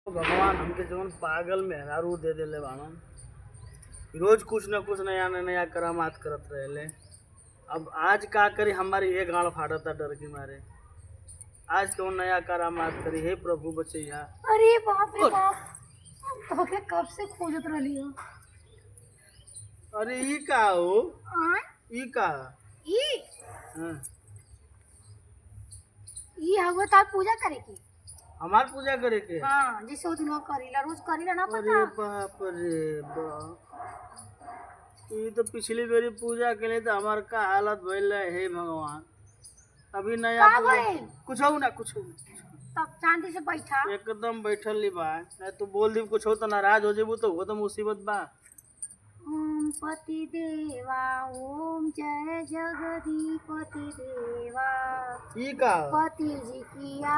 भगवान हमके जवन पागल मेहरारू दे देले बाड़न। रोज कुछ न कुछ नया नया करामात करत रहेले। अब आज का करी, हमारी ये गाड़ फाड़ता डर के मारे। आज कौन नया करामात करी, हे प्रभु बचैया। अरे बाप रे बाप, तोके कब से खोजत रहली हो। अरे ई का हो, आ? ई का ई हाँ। ई हवे तार पूजा करे की। हमार पूजा करे के। हाँ, जैसे वो दिन करीला, रोज करीला ना अरे पता। बाप रे बाप, ये तो पिछली बेरी पूजा के लिए तो हमार का हालत भइल है, हे भगवान। अभी नया का पूजा भइल? कुछ हो ना, कुछ हो तब शांति से बैठा। एकदम बैठल ली बा। नहीं तो बोल दी कुछ हो तो नाराज हो जेबू तो वो तो मुसीबत बा। ओम पति देवा, ओम जय जगदीपति देवा। ई का पति जी किया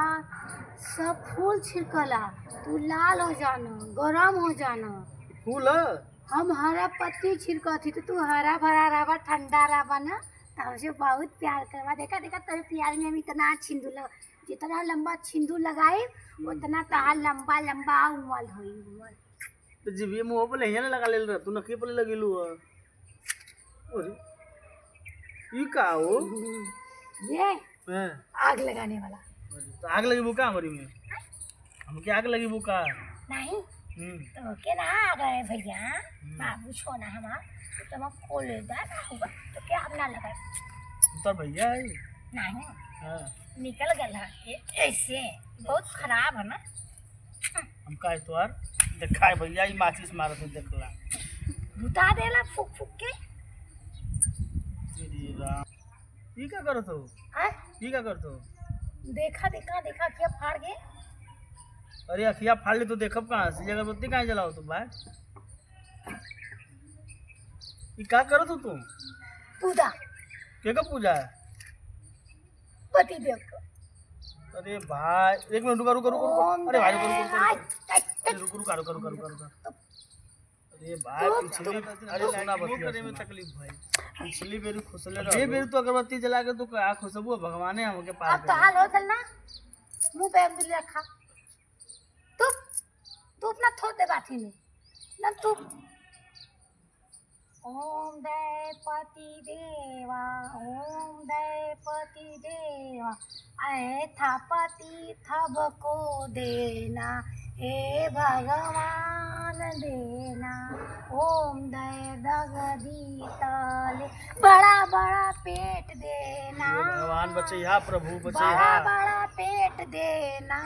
सब फूल छिड़कला, तू लाल हो जाना, गरम हो जाना। फूल है? हम हरा पत्ती छिड़कती तो तू हरा भरा रहा, ठंडा रहा ना, तो हमसे बहुत प्यार करवा। देखा देखा तेरे प्यार में हम इतना जितना लंबा सिंदूर लगाए उतना तहार लंबा लंबा उमल हुई उमल। तो जीभिए मुंह पे नहीं लगा ले रहा, तू नखी पे लगिलू है। अरे ई का हो? ये हैं? आग लगाने वाला। तो आग लगी बुका हमारी में, हमके आग लगी बुका। नहीं तो के ना आ गए भैया, बाबू छोना हमार तो मैं खोल दे होगा तो क्या आग ना लगा। तो भैया है। नहीं हाँ। निकल गया ऐसे, बहुत खराब है ना। हम का तोर देखा है भैया, ई माचिस मारत है देखला। बुता देला फूक फूक के। तेरी राम, ई का करत हो? हाँ? ई का करत हो? देखा देखा देखा क्या फाड़ गए। अरे अखिया फाड़ ली तो देखब कहाँ से, अगरबत्ती कहाँ जलाओ तुम भाई? ई का करत हो तुम? पूजा के का पूजा है? पति देव को। अरे भाई एक मिनट रुको रुको रुको रुको। अरे भाई रुको रुको रुको रुको रुको रुको रुको रुको रुको। अरे भाई पिछली, अरे सुना बतिया में तकलीफ भाई। पिछली बेरी खुशले रहो, ये बेरी तो अगरबत्ती जला के तो का खुशबू भगवान है हमके पार। अब तो हाल हो चल ना, मुंह पे अंगुली रखा। तू तू अपना थोड़ दे बाती में ना तू। ओम दयपति देवा, ओम दयपति देवा, ऐथा पति थब को देना, हे भगवान देना। ओम दय दगदी तले बड़ा बड़ा पेट देना, भगवान बचैया, प्रभु बड़ा बचैया। बड़ा पेट देना।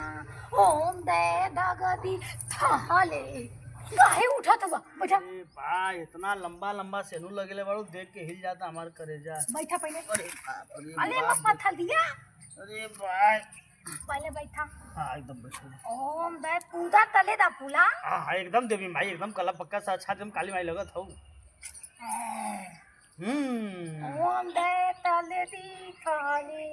ओम दय दगदी थले काहे उठा तो बैठा। अरे भाई इतना लंबा लंबा सेनू लगेले बाड़ू, देख के हिल जाता हमार करेजा। बैठा पहले। अरे बाप रे अरे बाप। मत पत्थर दिया, अरे भाई पहले बैठा। हाँ एकदम बैठो। ओम दय पूजा तले दा फूला। हाँ एकदम देवी माई, एकदम कला पक्का सा अच्छा एकदम काली माई लगत हो। ओम दय तले दी खाली,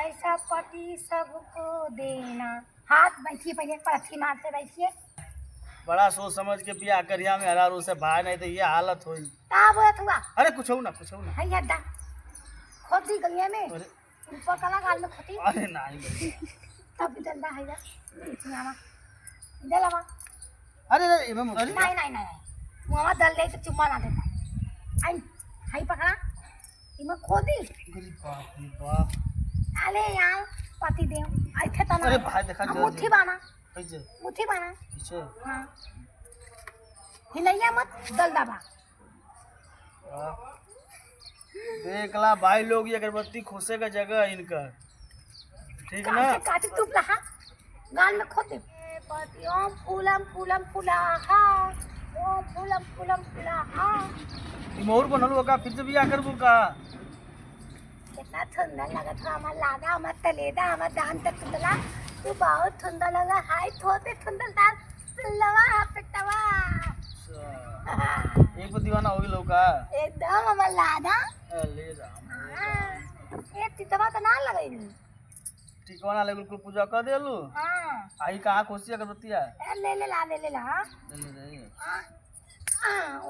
ऐसा पति सबको देना। हाथ बैठिए पहले, पथी मारते बैठिए। बड़ा सोच समझ के बियाह करिया में हरारू से भाई, नहीं तो ये हालत हुई। का बोलत हुआ? अरे कुछ हो ना, कुछ हो ना। है हड्डा खोद दी गलिया में, अरे ऊपर कला गाल में खोती। अरे नहीं तब भी डंडा है जा मामा दे लावा। अरे अरे इमे अरे नहीं नहीं नहीं, मामा दल दे तो चुम्मा ना देता। आई हाई पकड़ा, इमे खोदी। अरे बाप रे बाप। अरे यार पति देव ऐथे तना। अरे भाई देखा जल्दी। मुट्ठी बाना, कैसे मुट्ठी बाना। पीछे हाँ हिलैया मत, दल दबा। देखला भाई लोग, ये अगरबत्ती खोसे का जगह है इनका, ठीक ना? काटे तू लहा गाल में खोद दे। पति ओम फूलम फूलम फूलाहा, ओम फूलम फूलम फूलाहा। ई मोर बनल हो का, फिर से बियाह करबू का? कितना सुंदर लगा था हमारा लादा, हमारा तलेदा, हमारा दान तक तुला। तू बहुत सुंदर लगा, हाय थोते सुंदर दान लवा पेटवा। एक बार दीवाना हो गई लोग का। एकदम हमारा लादा। अरे राम, ये तितवा तो ना लगाई। टिकवाना ले कुल पूजा कर देलू। हाँ आई कहाँ खोसी अगरबत्ती है? ले ले ला ले ले ला। ले ले।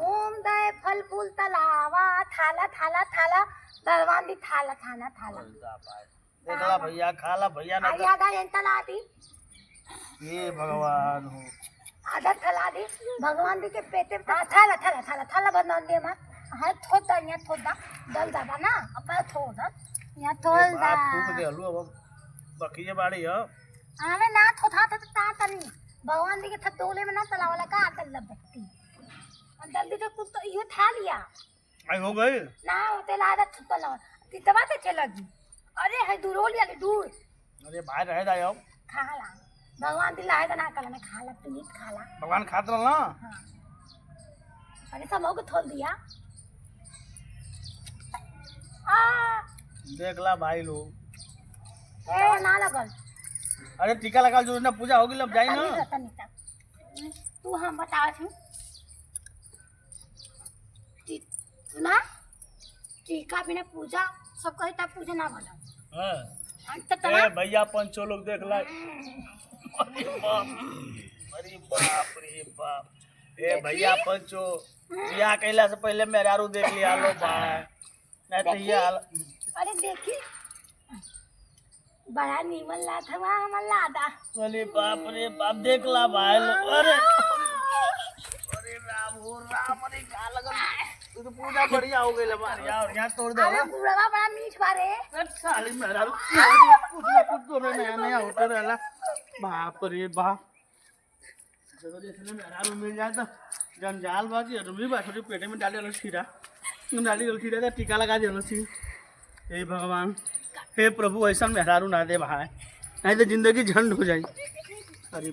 ओम दय फल फूल तलावा, थाला थाला थाला दरवान थाला थाना थाला। देखला भैया, खाला भैया ना आया दा एंतला दी। ये भगवान हो। आधा थला दे भगवान दी के पेटे में थाला थाला थाला थाला बना दे मत हां थोड़ा यहाँ थोड़ा दल दादा ना अब थोड़ा यहाँ थोड़ा बाप फूक दे हलू अब बाकी ये बाड़ी है। आवे ना थोथा तो ता तनी भगवान दी के थतोले में ना तला वाला का आतल लगती जल्दी तो कुछ तो यो था लिया आई हो गई ना होते लादा थतला तितवा ते चलगी अरे है दूरोल वाले दूर अरे भाई रह जाओ खाला भगवान दी लाए ना कल ना खाला प्लीज खाला भगवान खात रहा ना। हाँ अरे सब हो के थोल दिया आ देख ला भाई लोग ए ना लगल अरे टीका लगा जो ना पूजा होगी लब जाई ना तू हम बता छी सुना टीका बिना पूजा सब कहे तब पूजा ना बना हां अंत तना ए भैया पंचो लोग देख ला अरे बाप रे बाप ए भैया पंचो या कैला से पहले मेहरारू देख लिया लो भाई नहीं तो ये अरे देखी बड़ा नीमन ला था वहाँ हमर लादा अरे बाप रे बाप देख ला भाई लोग अरे अरे राम हो राम अरे का लगा तू तो पूजा बढ़िया हो गई हमारी यार यहाँ तोड़ दे अरे बुढ़वा बड़ा मीठ बारे साली मेहरारू कुछ ना कुछ तो नया नया होता रहला बाप रे बाप जब देखने मेहरारू मिल जाए तो जंजाल बाकी अरुमी बाछड़ी पेटे में डाले अलग खीरा डाली अलग खीरा टीका लगा दे अलग सी हे भगवान हे प्रभु ऐसा मेहरारू ना दे भाई नहीं तो जिंदगी झंड हो जाए। अरे